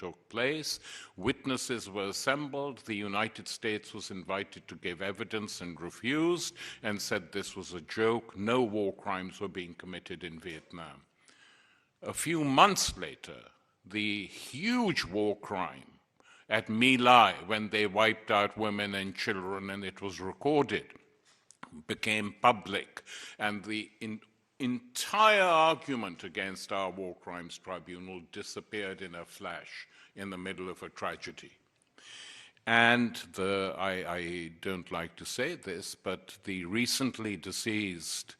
took place. Witnesses were assembled. The United States was invited to give evidence and refused and said this was a joke. No war crimes were being committed in Vietnam. A few months later, the huge war crime at My Lai, when they wiped out women and children, and it was recorded, became public, and the entire argument against our war crimes tribunal disappeared in a flash in the middle of a tragedy. And I don't like to say this, but the recently deceased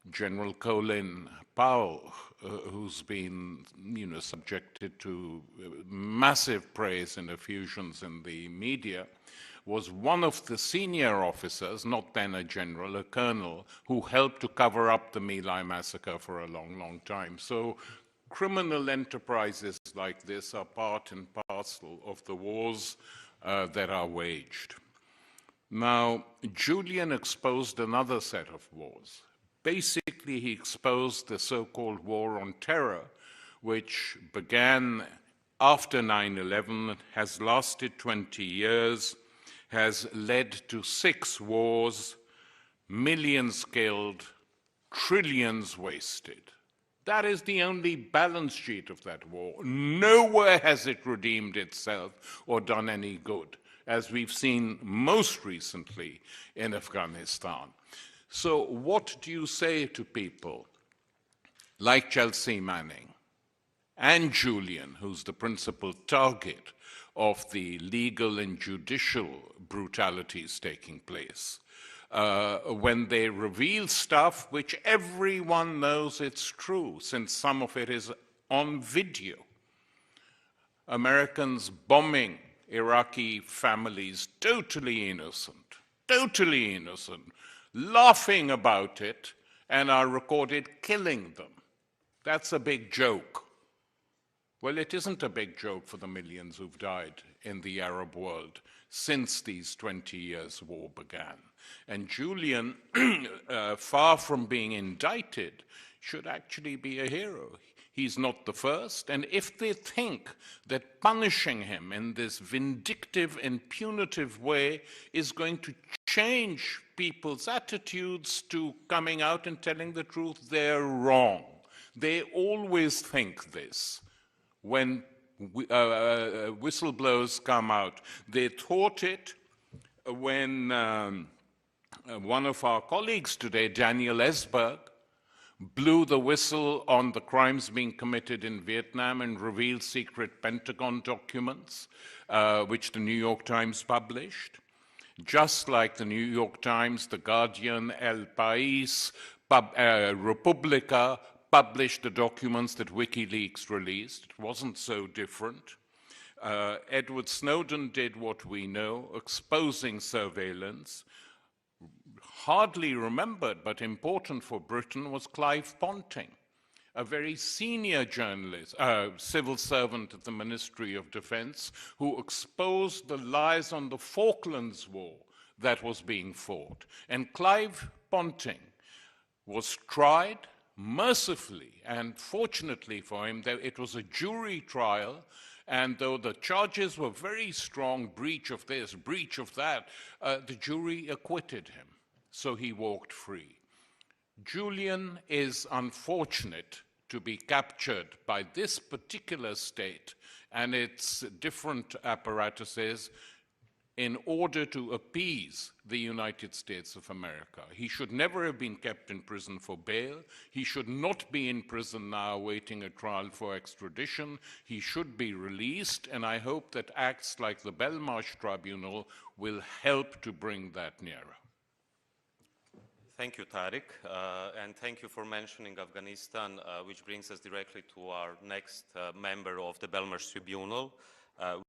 General Colin Powell, who's been, subjected to massive praise and effusions in the media, was one of the senior officers, not then a general, a colonel, who helped to cover up the My Lai massacre for a long, long time. So criminal enterprises like this are part and parcel of the wars that are waged. Now, Julian exposed another set of wars. Basically, he exposed the so-called war on terror, which began after 9/11, has lasted 20 years, has led to 6 wars, millions killed, trillions wasted. That is the only balance sheet of that war. Nowhere has it redeemed itself or done any good, as we've seen most recently in Afghanistan. So what do you say to people like Chelsea Manning and Julian, who's the principal target of the legal and judicial brutalities taking place, when they reveal stuff which everyone knows it's true, since some of it is on video? Americans bombing Iraqi families, totally innocent, laughing about it, and are recorded killing them. That's a big joke. Well, it isn't a big joke for the millions who've died in the Arab world since these 20 years war began. And Julian, far from being indicted, should actually be a hero. He's not the first, and if they think that punishing him in this vindictive and punitive way is going to change people's attitudes to coming out and telling the truth, they're wrong. They always think this. When whistleblowers come out, they thought it when one of our colleagues today, Daniel Ellsberg, blew the whistle on the crimes being committed in Vietnam and revealed secret Pentagon documents, which the New York Times published. Just like the New York Times, The Guardian, El País, Republica published the documents that WikiLeaks released. It wasn't so different. Edward Snowden did what we know, exposing surveillance. Hardly remembered, but important for Britain, was Clive Ponting, a very senior journalist, civil servant at the Ministry of Defense, who exposed the lies on the Falklands War that was being fought. And Clive Ponting was tried mercifully, and fortunately for him, it was a jury trial, and though the charges were very strong, breach of this, breach of that, the jury acquitted him. So he walked free. Julian is unfortunate to be captured by this particular state and its different apparatuses in order to appease the United States of America. He should never have been kept in prison for bail. He should not be in prison now awaiting a trial for extradition. He should be released, and I hope that acts like the Belmarsh Tribunal will help to bring that nearer. Thank you, Tariq, and thank you for mentioning Afghanistan, which brings us directly to our next member of the Belmarsh Tribunal.